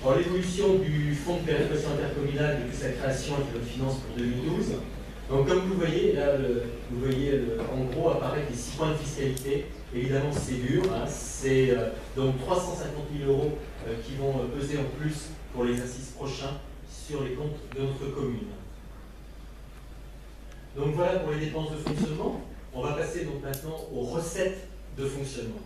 Alors, l'évolution du fonds de péréquation intercommunale depuis sa création et de finance pour 2012. Donc, comme vous voyez, là, en gros apparaître les 6 points de fiscalité. Évidemment, c'est dur. Hein, c'est donc 350 000 € qui vont peser en plus pour l'exercice prochain sur les comptes de notre commune. Donc voilà pour les dépenses de fonctionnement. On va passer donc maintenant aux recettes de fonctionnement.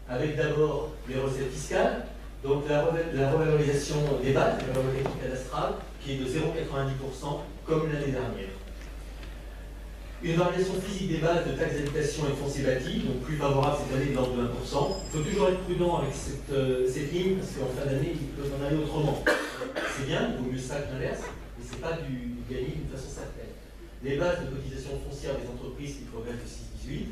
Avec d'abord les recettes fiscales, donc la revalorisation des bases, la revalorisation cadastrale, qui est de 0,90% comme l'année dernière. Une variation physique des bases de taxes d'habitation et de foncier bâti, donc plus favorable cette année de l'ordre de 1%. Il faut toujours être prudent avec cette ligne, parce qu'en fin d'année, il peut en aller autrement. C'est bien, il vaut mieux ça que l'inverse, mais ce n'est pas du gagner d'une façon certaine. Les bases de cotisation foncière des entreprises qui progressent de 6,18,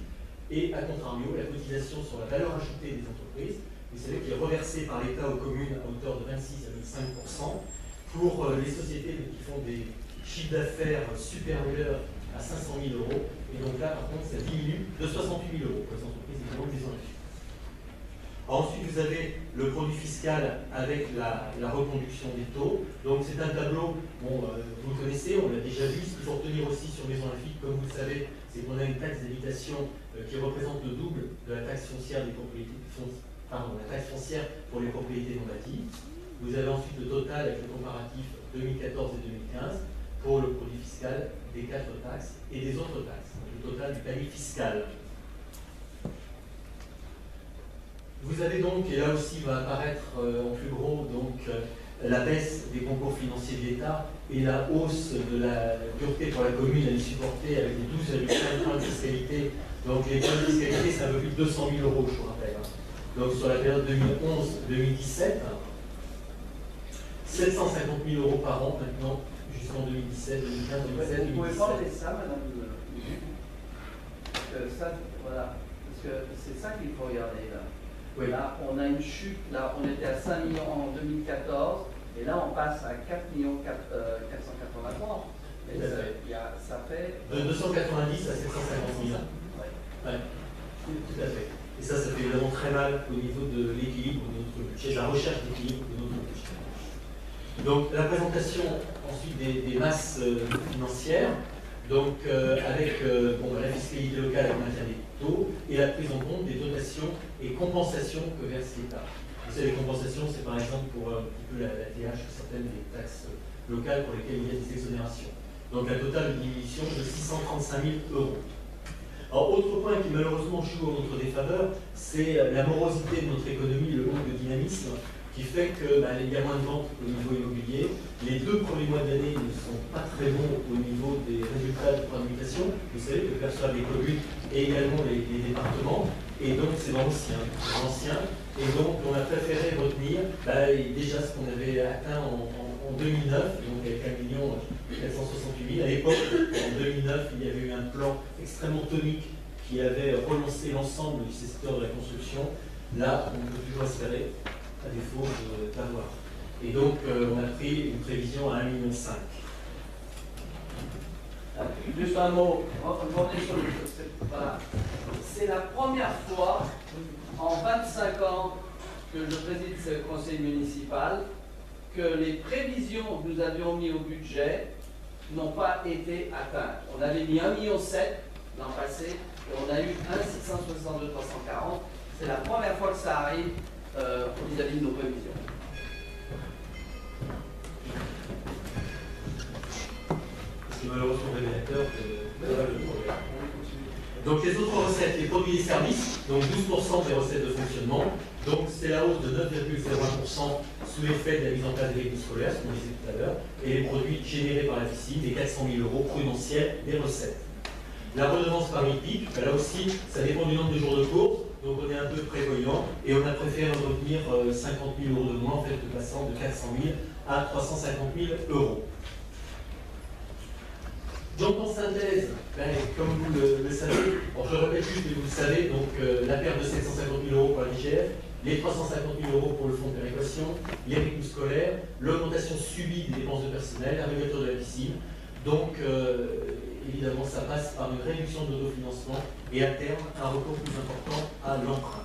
et à contrario, la cotisation sur la valeur ajoutée des entreprises, vous savez, qui est reversée par l'État aux communes à hauteur de 26,5% pour les sociétés qui font des chiffres d'affaires supérieurs à 500 000 €. Et donc là, par contre, ça diminue de 68 000 € pour les entreprises évidemment des entreprises. Ensuite, vous avez le produit fiscal avec la reconduction des taux. Donc c'est un tableau, bon, vous le connaissez, on l'a déjà vu. Ce qu'il faut retenir aussi sur Maison Lafitte, comme vous le savez, c'est qu'on a une taxe d'habitation qui représente le double de la taxe foncière des propriétés, la taxe foncière pour les propriétés non bâties. Vous avez ensuite le total avec le comparatif 2014 et 2015 pour le produit fiscal des 4 taxes et des autres taxes, donc le total du panier fiscal. Vous avez donc, et là aussi va apparaître en plus gros, donc la baisse des concours financiers de l'État et la hausse de la dureté pour la commune à les supporter avec les 12,5 points de fiscalité. Donc les points de fiscalité, c'est un peu plus de 200 000 €, je vous rappelle. Donc sur la période 2011-2017, 750 000 € par an maintenant, jusqu'en 2017, 2015, 2016, 2017. Vous pouvez parler de ça, madame ça, voilà, parce que c'est ça qu'il faut regarder là. Oui. Là, on a une chute, là, on était à 5 millions en 2014, et là, on passe à 4 483. Et ça fait... De 290 à 750 000. Ouais. Ouais. Tout à fait. Et ça fait évidemment très mal au niveau de l'équilibre de notre budget, de la recherche d'équilibre de notre budget. Donc, la présentation ensuite des masses financières, donc avec la fiscalité locale avec le maintien des taux et la prise en compte des dotations et compensations que verse l'État. Vous savez, les compensations, c'est par exemple pour un petit peu la TH, certaines des taxes locales pour lesquelles il y a des exonérations. Donc un total de diminution de 635 000 €. Alors, autre point qui malheureusement joue en notre défaveur, c'est la morosité de notre économie, le manque de dynamisme, qui fait qu'il y a moins de ventes au niveau immobilier. Les 2 premiers mois de l'année ne sont pas très bons au niveau des résultats de communication. Vous savez que perçoivent les communes et également les départements. Et donc c'est l'ancien. Et donc on a préféré retenir déjà ce qu'on avait atteint en 2009, donc avec 1 468 000. À l'époque, en 2009, il y avait eu un plan extrêmement tonique qui avait relancé l'ensemble du secteur de la construction. Là, on peut toujours espérer, à défaut d'avoir. Et donc, on a pris une prévision à 1,5 million. Juste un mot, voilà. C'est la première fois en 25 ans que je préside ce conseil municipal que les prévisions que nous avions mises au budget n'ont pas été atteintes. On avait mis 1,7 million l'an passé et on a eu 1,662 340. C'est la première fois que ça arrive vis-à-vis de nos prévisions. C'est malheureusement révélateur de le problème. Donc les autres recettes, les produits et services, donc 12% des recettes de fonctionnement. Donc c'est la hausse de 9,01% sous l'effet de la mise en place des véhicules scolaires, ce qu'on disait tout à l'heure, et les produits générés par la FICI, des 400 000 € prudentiels des recettes. La redevance par hippique, là aussi, ça dépend du nombre de jours de course, donc on est un peu prévoyant, et on a préféré retenir 50 000 € de moins, en fait, passant de 400 000 à 350 000 €. Donc en synthèse, comme vous le savez, je répète juste que vous le savez, donc la perte de 750 000 € pour la DGF, les 350 000 € pour le fonds de péréquation, les véhicules scolaires, l'augmentation subie des dépenses de personnel, la réouverture de la piscine. Donc évidemment, ça passe par une réduction de l'autofinancement et à terme, un recours plus important à l'emprunt.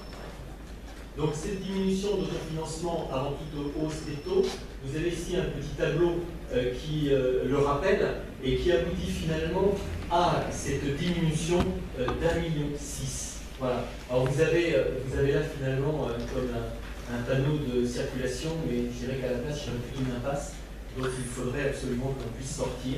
Donc cette diminution d'autofinancement avant toute hausse des taux, vous avez ici un petit tableau qui le rappelle et qui aboutit finalement à cette diminution d'1,6 million. Voilà. Alors vous avez là finalement comme un panneau de circulation, mais je dirais qu'à la place, il y a plutôt une impasse, donc il faudrait absolument qu'on puisse sortir.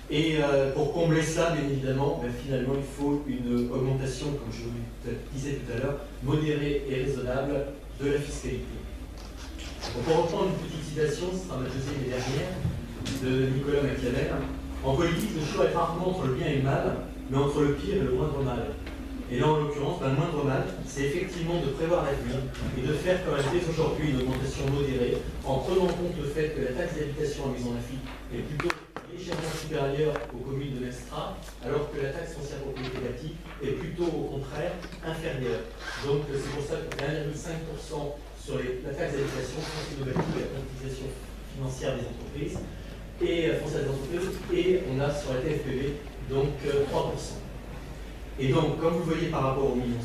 Et pour combler ça, bien évidemment, finalement, il faut une augmentation, comme je vous le disais tout à l'heure, modérée et raisonnable de la fiscalité. Donc, pour reprendre une petite citation, ce sera ma deuxième et dernière, de Nicolas Machiavel. En politique, le choix est rarement entre le bien et le mal, mais entre le pire et le moindre mal. Et là, en l'occurrence, le moindre mal, c'est effectivement de prévoir l'avenir et de faire comme elle fait aujourd'hui une augmentation modérée, en prenant en compte le fait que la taxe d'habitation à Maison-Lafitte est plutôt légèrement supérieure aux communes de l'Estra, alors que la taxe foncière propriété bâtie est plutôt au contraire inférieure. Donc c'est pour ça qu'on a 1,5% sur la taxe d'habitation, foncière de bâti, la cotisation financière des entreprises, et foncière des entreprises, et on a sur la TFPB donc 3%. Et donc, comme vous le voyez par rapport au 1,6 million,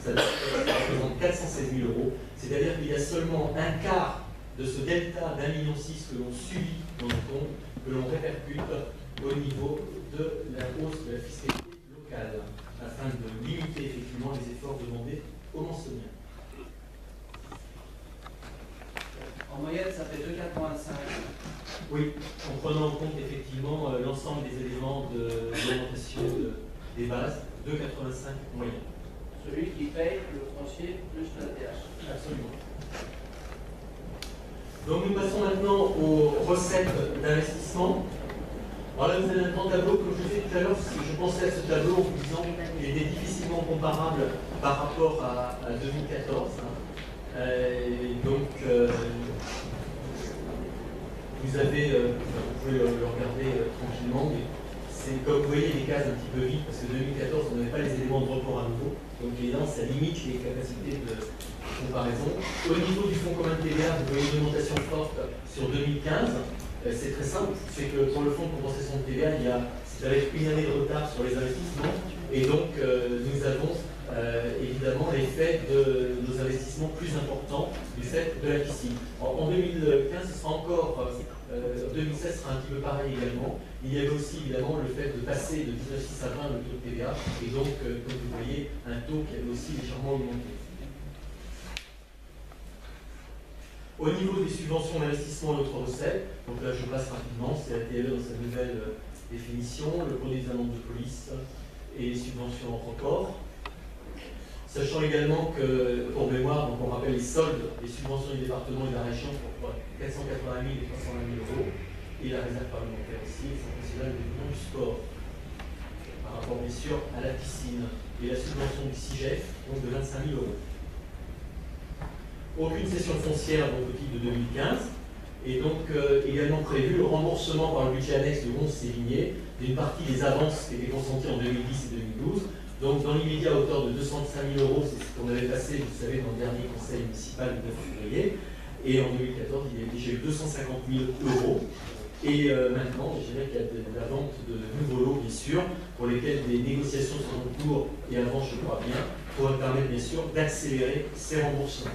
ça représente 416 000 €, c'est-à-dire qu'il y a seulement un quart de ce delta d'1,6 million que l'on subit dans le compte, que l'on répercute au niveau de la hausse de la fiscalité locale, afin de limiter effectivement les efforts demandés aux Mansoniens. En moyenne, ça fait 2,85. Oui, en prenant en compte effectivement l'ensemble des éléments de l'augmentation des bases, 2,85 en moyenne. Celui qui paye le foncier plus la TH. Absolument. Donc nous passons maintenant aux recettes d'investissement. Alors là, vous avez un grand tableau, comme je vous disais tout à l'heure, je pensais à ce tableau en vous disant qu'il était difficilement comparable par rapport à 2014. Vous avez, vous pouvez le regarder tranquillement, mais c'est comme vous voyez les cases un petit peu vides, parce que 2014, on n'avait pas les éléments de report à nouveau. Donc évidemment, ça limite les capacités de comparaison. Au niveau du fonds commun de TVA, vous voyez une augmentation forte sur 2015. C'est très simple, c'est que pour le fonds de compensation de TVA, c'est avec une année de retard sur les investissements. Et donc, nous avons évidemment l'effet de nos investissements plus importants du fait de la piscine. En 2015, ce sera encore, 2016 sera un petit peu pareil également. Il y avait aussi évidemment le fait de passer de 19,6 à 20 le taux de TVA, et donc, comme vous voyez, un taux qui avait aussi légèrement augmenté. Au niveau des subventions d'investissement et d'autres recettes, donc là je passe rapidement, c'est la TLE dans sa nouvelle définition, le produit des amendes de police et les subventions en report. Sachant également que, pour mémoire, donc on rappelle les soldes des subventions du département et de la région pour 480 000 et 320 000 €, et la réserve parlementaire aussi, le Centre national de l'Union du sport, par rapport bien sûr à la piscine, et la subvention du CIGEF, donc de 25 000 €. Aucune cession foncière donc, au titre de 2015, et donc également prévu le remboursement par le budget annexe de 11 Sévigné d'une partie des avances qui étaient consenties en 2010 et 2012. Donc dans l'immédiat, à hauteur de 205 000 €, c'est ce qu'on avait passé, vous savez, dans le dernier conseil municipal du 9 février, et en 2014, il y a déjà eu 250 000 €. Et maintenant, je dirais qu'il y a de la vente de nouveaux lots, bien sûr, pour lesquels des négociations sont en cours, et avant, je crois bien, pour permettre, bien sûr, d'accélérer ces remboursements.